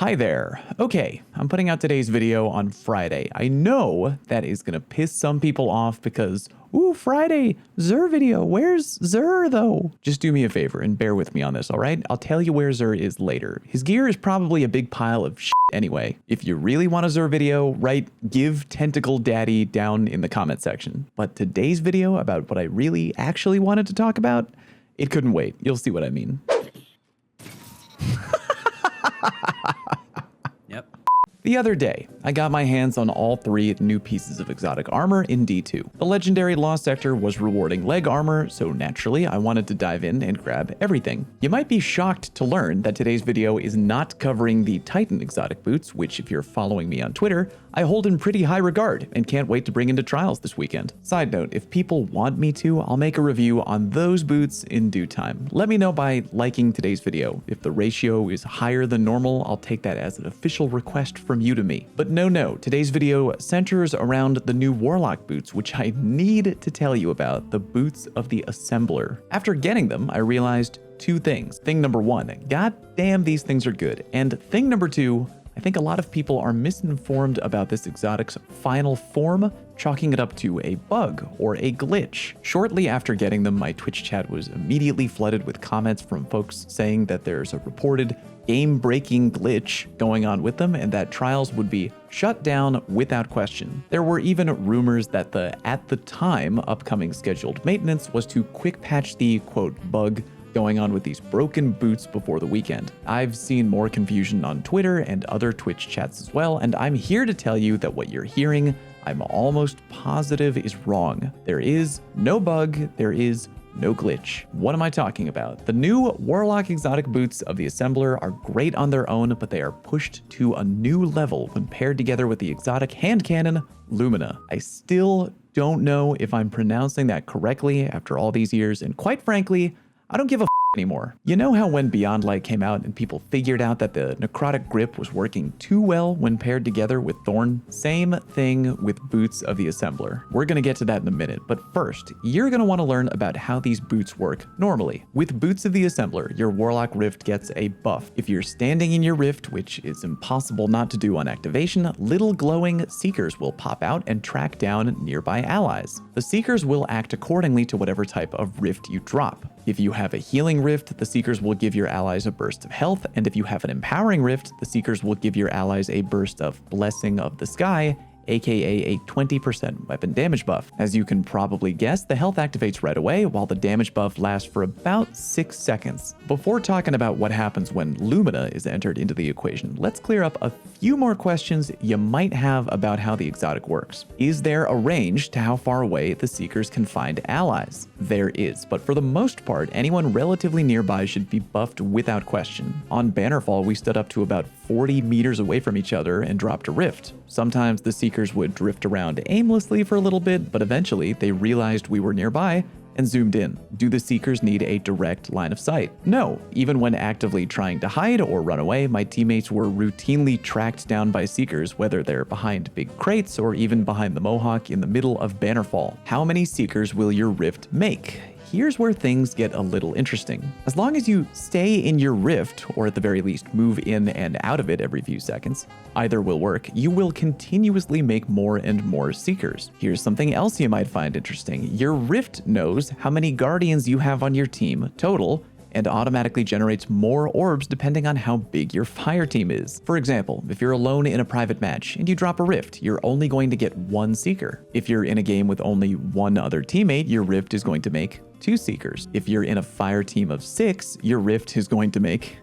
Hi there. Okay, I'm putting out today's video on Friday. I know that is gonna piss some people off because, ooh, Friday, Xur video. Where's Xur though? Just do me a favor and bear with me on this, all right? I'll tell you where Xur is later. His gear is probably a big pile of shit anyway. If you really want a Xur video, write "Give Tentacle Daddy" down in the comment section. But today's video about what I really actually wanted to talk about, it couldn't wait. You'll see what I mean. Yep. The other day, I got my hands on all 3 new pieces of exotic armor in D2. The legendary Lost Sector was rewarding leg armor, so naturally I wanted to dive in and grab everything. You might be shocked to learn that today's video is not covering the Titan exotic boots, which if you're following me on Twitter, I hold in pretty high regard and can't wait to bring into trials this weekend. Side note, if people want me to, I'll make a review on those boots in due time. Let me know by liking today's video. If the ratio is higher than normal, I'll take that as an official request from you to me. But no, today's video centers around the new Warlock boots, which I need to tell you about, the boots of the Assembler. After getting them, I realized 2 things. Thing number 1, god damn, these things are good. And thing number 2, I think a lot of people are misinformed about this exotic's final form, chalking it up to a bug or a glitch. Shortly after getting them, my Twitch chat was immediately flooded with comments from folks saying that there's a reported game-breaking glitch going on with them and that trials would be shut down without question. There were even rumors that the, at the time, upcoming scheduled maintenance was to quick patch the, quote, bug going on with these broken boots before the weekend. I've seen more confusion on Twitter and other Twitch chats as well, and I'm here to tell you that what you're hearing, I'm almost positive is wrong. There is no bug, there is no glitch. What am I talking about? The new Warlock Exotic Boots of the Assembler are great on their own, but they are pushed to a new level when paired together with the Exotic Hand Cannon Lumina. I still don't know if I'm pronouncing that correctly after all these years, and quite frankly, I don't give a anymore. You know how when Beyond Light came out and people figured out that the necrotic grip was working too well when paired together with Thorn? Same thing with Boots of the Assembler. We're gonna get to that in a minute, but first, you're gonna wanna learn about how these boots work normally. With Boots of the Assembler, your Warlock Rift gets a buff. If you're standing in your Rift, which is impossible not to do on activation, little glowing Seekers will pop out and track down nearby allies. The Seekers will act accordingly to whatever type of Rift you drop. If you have a healing rift, the Seekers will give your allies a burst of health, and if you have an empowering rift, the Seekers will give your allies a burst of Blessing of the Sky, aka a 20% weapon damage buff. As you can probably guess, the health activates right away, while the damage buff lasts for about 6 seconds. Before talking about what happens when Lumina is entered into the equation, let's clear up a few more questions you might have about how the exotic works. Is there a range to how far away the Seekers can find allies? There is, but for the most part, anyone relatively nearby should be buffed without question. On Bannerfall, we stood up to about 40 meters away from each other and dropped a rift. Sometimes the Seekers would drift around aimlessly for a little bit, but eventually they realized we were nearby and zoomed in. Do the Seekers need a direct line of sight? No. Even when actively trying to hide or run away, my teammates were routinely tracked down by Seekers, whether they're behind big crates or even behind the Mohawk in the middle of Bannerfall. How many Seekers will your Rift make? Here's where things get a little interesting. As long as you stay in your Rift, or at the very least move in and out of it every few seconds, either will work, you will continuously make more and more Seekers. Here's something else you might find interesting. Your Rift knows how many Guardians you have on your team total, and automatically generates more orbs depending on how big your fire team is. For example, if you're alone in a private match and you drop a rift, you're only going to get 1 Seeker. If you're in a game with only 1 other teammate, your rift is going to make 2 Seekers. If you're in a fire team of 6, your rift is going to make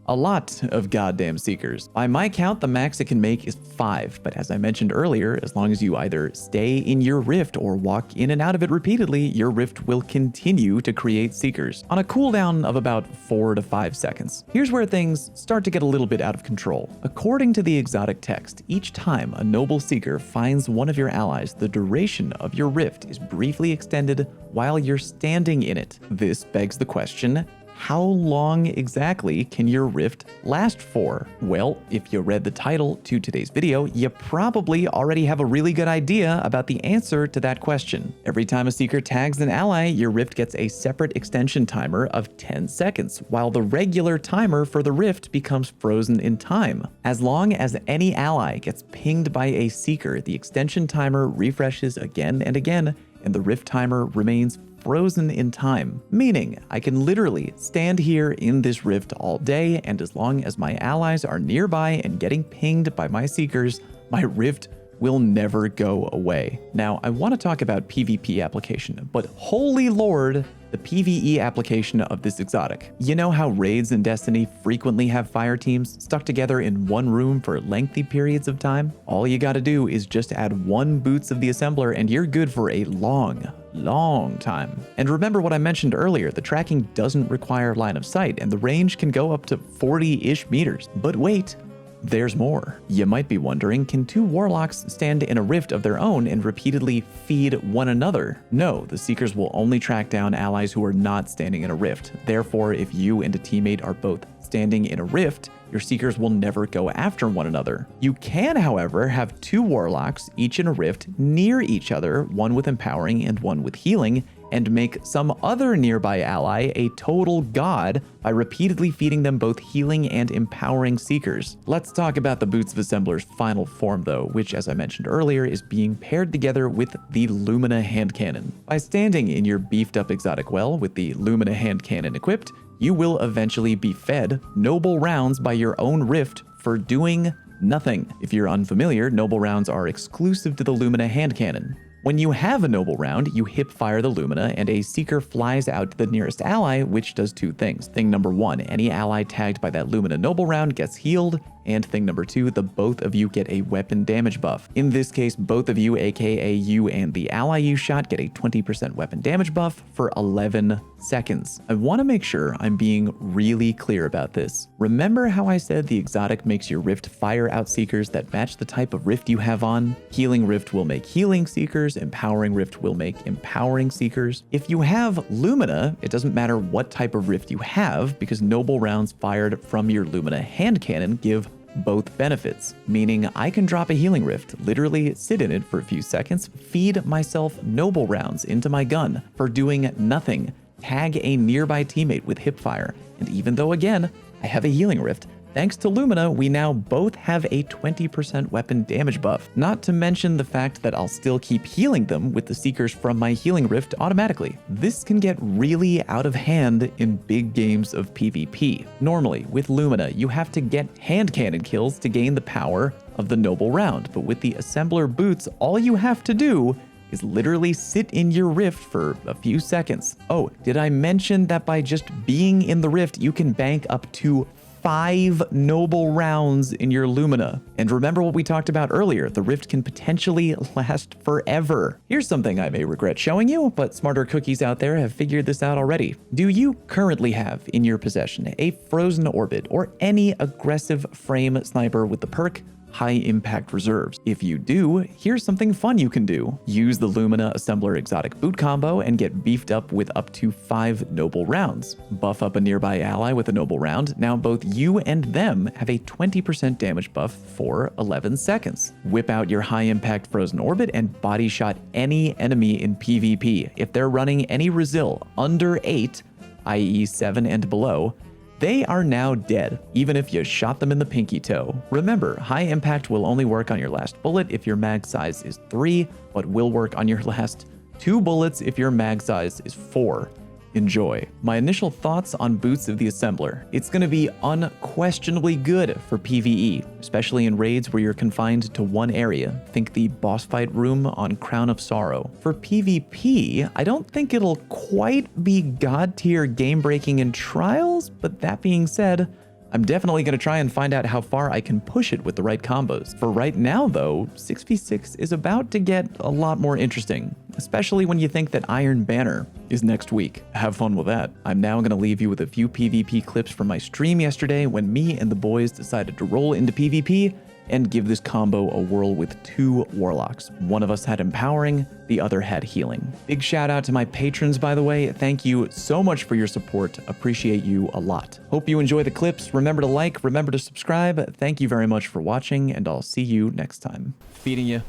a lot of goddamn Seekers. By my count, the max it can make is 5, but as I mentioned earlier, as long as you either stay in your rift or walk in and out of it repeatedly, your rift will continue to create Seekers on a cooldown of about 4 to 5 seconds. Here's where things start to get a little bit out of control. According to the exotic text, each time a noble Seeker finds one of your allies, the duration of your rift is briefly extended while you're standing in it. This begs the question, how long exactly can your rift last for? Well, if you read the title to today's video, you probably already have a really good idea about the answer to that question. Every time a seeker tags an ally, your rift gets a separate extension timer of 10 seconds, while the regular timer for the rift becomes frozen in time. As long as any ally gets pinged by a seeker, the extension timer refreshes again and again, and the rift timer remains frozen in time, meaning I can literally stand here in this rift all day, and as long as my allies are nearby and getting pinged by my seekers, my rift will never go away. Now, I want to talk about PvP application, but holy lord, the PvE application of this exotic. You know how raids in Destiny frequently have fire teams stuck together in one room for lengthy periods of time? All you gotta do is just add one Boots of the Assembler and you're good for a long time. And remember what I mentioned earlier, the tracking doesn't require line of sight and the range can go up to 40-ish meters. But wait, there's more. You might be wondering, can two warlocks stand in a rift of their own and repeatedly feed one another? No, the seekers will only track down allies who are not standing in a rift. Therefore, if you and a teammate are both standing in a rift, your seekers will never go after one another. You can, however, have two warlocks, each in a rift, near each other, one with empowering and one with healing, and make some other nearby ally a total god by repeatedly feeding them both healing and empowering seekers. Let's talk about the Boots of Assembler's final form though, which as I mentioned earlier is being paired together with the Lumina Hand Cannon. By standing in your beefed up exotic well with the Lumina Hand Cannon equipped, you will eventually be fed noble rounds by your own rift for doing nothing. If you're unfamiliar, noble rounds are exclusive to the Lumina Hand Cannon. When you have a noble round, you hip fire the Lumina and a seeker flies out to the nearest ally, which does two things. Thing number one, any ally tagged by that Lumina noble round gets healed, and thing number two, the both of you get a weapon damage buff. In this case, both of you, aka you and the ally you shot, get a 20% weapon damage buff for 11 seconds. I want to make sure I'm being really clear about this. Remember how I said the exotic makes your rift fire out seekers that match the type of rift you have on? Healing rift will make healing seekers, empowering rift will make empowering seekers. If you have Lumina, it doesn't matter what type of rift you have, because noble rounds fired from your Lumina hand cannon give both benefits, meaning I can drop a healing rift, literally sit in it for a few seconds, feed myself noble rounds into my gun for doing nothing, tag a nearby teammate with hipfire, and even though again, I have a healing rift, thanks to Lumina, we now both have a 20% weapon damage buff. Not to mention the fact that I'll still keep healing them with the seekers from my healing rift automatically. This can get really out of hand in big games of PvP. Normally, with Lumina, you have to get hand cannon kills to gain the power of the noble round, but with the Assembler Boots, all you have to do is literally sit in your rift for a few seconds. Oh, did I mention that by just being in the rift, you can bank up to 5 noble rounds in your Lumina. And remember what we talked about earlier, the rift can potentially last forever. Here's something I may regret showing you, but smarter cookies out there have figured this out already. Do you currently have in your possession a frozen orbit or any aggressive frame sniper with the perk High Impact Reserves? If you do, here's something fun you can do. Use the Lumina Assembler Exotic Boot combo and get beefed up with up to 5 noble rounds. Buff up a nearby ally with a noble round. Now both you and them have a 20% damage buff for 11 seconds. Whip out your High Impact Frozen Orbit and body shot any enemy in PvP. If they're running any resil under 8, i.e. 7 and below, they are now dead, even if you shot them in the pinky toe. Remember, high impact will only work on your last bullet if your mag size is 3, but will work on your last 2 bullets if your mag size is 4. Enjoy. My initial thoughts on Boots of the Assembler. It's going to be unquestionably good for PvE, especially in raids where you're confined to one area. Think the boss fight room on Crown of Sorrow. For PvP, I don't think it'll quite be god tier game breaking in trials, but that being said, I'm definitely going to try and find out how far I can push it with the right combos. For right now though, 6v6 is about to get a lot more interesting, especially when you think that Iron Banner is next week. Have fun with that. I'm now going to leave you with a few PvP clips from my stream yesterday when me and the boys decided to roll into PvP and give this combo a whirl with 2 Warlocks. One of us had Empowering, the other had Healing. Big shout out to my patrons, by the way. Thank you so much for your support. Appreciate you a lot. Hope you enjoy the clips. Remember to like, remember to subscribe. Thank you very much for watching, and I'll see you next time. Feeding you.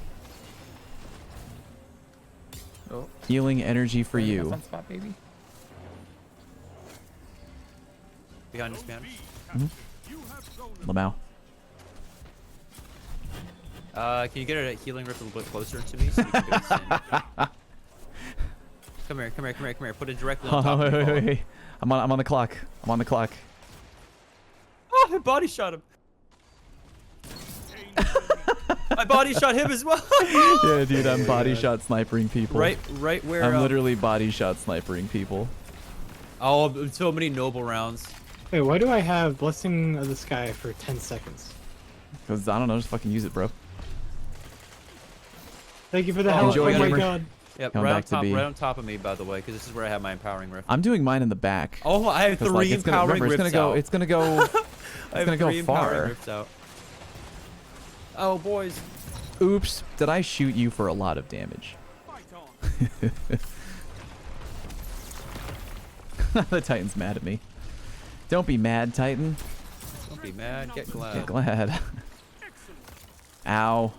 Oh. Healing energy for you. Spot, baby. Behind us, man. Lamau. Can you get a healing rift a little bit closer to me so we can go insane? Come here, come here, come here, come here. Put it directly on top of me. Wait. I'm on the clock. I'm on the clock. Oh, I body shot him. I body shot him as well. Yeah, dude, I'm body shot snipering people. Right where. I'm literally body shot snipering people. Oh, so many noble rounds. Wait, why do I have Blessing of the Sky for 10 seconds? Because, I don't know, just fucking use it, bro. Thank you for the help. Enjoy, oh my gamer. god. Yep, Coming back to B. right on top of me, by the way, because this is where I have my empowering rift. I'm doing mine in the back. Oh, I have 3 empowering rifts out. It's gonna go I have 3 empowering rifts out. Oh, boys. Oops, did I shoot you for a lot of damage? The Titan's mad at me. Don't be mad, Titan. Don't be mad, get glad. Get glad. Ow.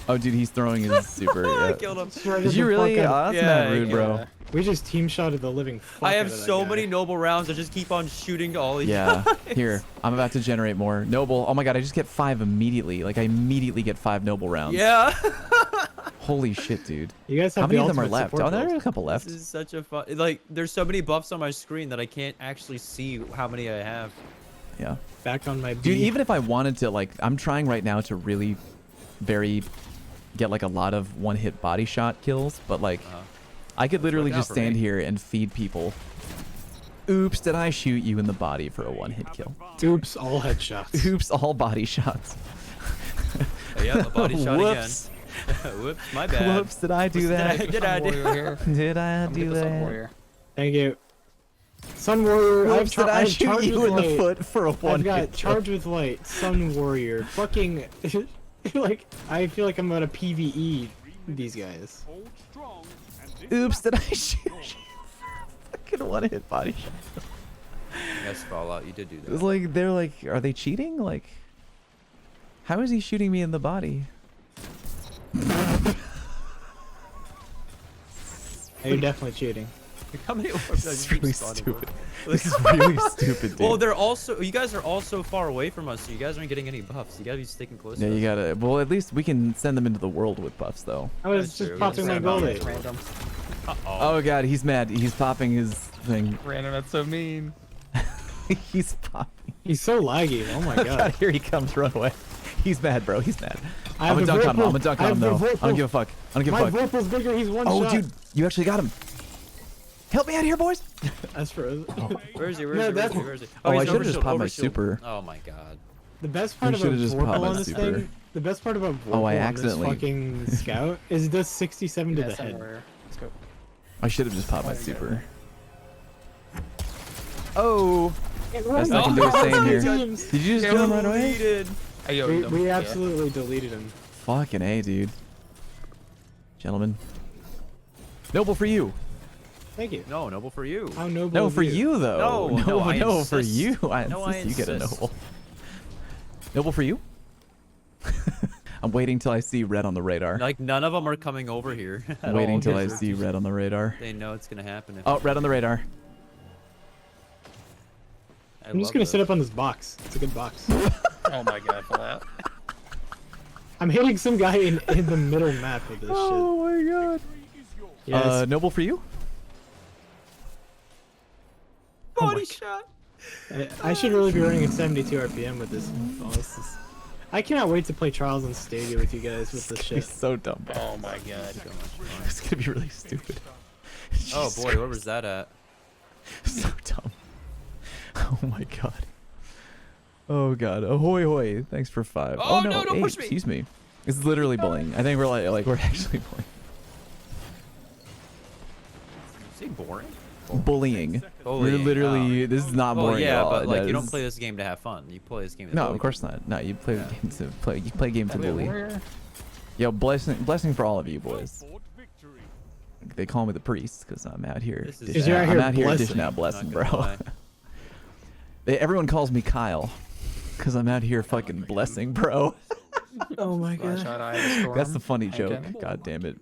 Oh, dude, he's throwing his super. I Yeah. killed him. Did you really? Oh, that's mad rude, bro. We just team shotted the living fuck I have out of that so guy. many noble rounds. I just keep on shooting all these. Yeah. guys. Here, I'm about to generate more. Noble. Oh my god, I just get 5 immediately. Like, I immediately get 5 noble rounds. Yeah. Holy shit, dude. You guys have How many the of them are ultimate left? support Oh, there are build. a couple left. This is such a fun. Like, there's so many buffs on my screen that I can't actually see how many I have. Yeah. Back on my B. Dude, even if I wanted to, like, I'm trying right now to really get like a lot of one-hit body shot kills, but like, I could literally just stand here and feed people. Oops, did I shoot you in the body for a one-hit kill? Oops, all headshots. Oops, all body shots. Yeah, a body shot Whoops. again. Whoops, my bad. Whoops, did I do that? Did I do Did I do that? Thank you. Sun Warrior, Whoops, did I shoot you in the foot for a I've one-hit got kill? Charge with Light, Sun Warrior, fucking... like, I feel like I'm gonna PvE these guys. Oops, did I shoot you? Fucking one-hit body shot. Yes, Fallout, you did do It that. was like, they're like, are they cheating? Like, how is he shooting me in the body? You're definitely cheating. How many orbs This have is you really spotted, stupid. bro? This is really stupid, dude. Well, they're also. You guys are all so far away from us, so you guys aren't getting any buffs. You gotta be sticking close. Yeah, to you us. gotta. Well, at least we can send them into the world with buffs, though. I was That's just true. popping my Random. gold. Random. Oh god, he's mad. He's popping his thing. Random, that's so mean. He's popping. He's so laggy. Oh my God, god. here he comes. Run away. He's mad, bro. He's mad. I I'm have gonna a dunk on him. I'm gonna Vorpal. dunk I on him, have though. a I don't Vorpal. give a fuck. I don't give My a fuck. Vorpal's bigger. He's one Oh, shot. dude, you actually got him. Help me out here, boys. Astro. Where is he? Where No, is he? Where is that's- he? Where is he? Oh, I he's should've just overshield, popped my overshield. super. Oh my god. The best part You about should've just popped Vorpal my on this super. thing, the best part about Vorpal Oh, I on this accidentally- fucking scout is it does 67 to Yeah, the Sun head. Warrior. Let's go. I should have just popped my There you go. super. Oh. Best I Oh, can do is stay in here. teams. Did you just kill him right away? Deleted. I yo, We yeah. absolutely deleted him. Fucking A, dude. Gentlemen. Noble for you. Thank you. No, noble for you. How noble No, of for you, though. No, I no, for insist. you. I No, I insist you get a insist. noble. Noble for you? I'm waiting till I see red on the radar. Like none of them are coming over here. at Waiting all. till I see red on the radar. They know it's gonna happen. If Oh, red on the radar. I'm just gonna sit up on this box. It's a good box. Oh my god, for that. I'm hitting some guy in the middle map with this Oh my god. shit. Yes. Noble for you? Body shot. I should really be running at 72 RPM with this. Oh, I cannot wait to play Trials on Stadia with you guys with this It's shit. so dumb. Bro. Oh my god. It's gonna be really stupid. Oh Jesus boy, where was that at? Christ. So dumb. Oh my god. Oh god. Ahoy hoy. Thanks for 5. Oh, no, no, don't 8. push me. Excuse me. This is literally bullying. I think we're like we're actually bullying. Is he boring? bullying. We're Bullying, literally, this is not Well, boring yeah, at all. but like That you don't is- play this game to have fun. You play this game to No, bully of course people. not. No, you play the game to play. You play a game to Wait, bully. warrior? Yo, blessing for all of you boys. They call me the priest because I'm out here. This is- dishing 'Cause you're out- out I'm here out here blessing. dishing out Not blessing, gonna bro. lie. Everyone calls me Kyle because I'm out here fucking blessing, bro. Oh my Bloodshot Eye of the Storm. That's the funny Hand joke. cannon. God damn it.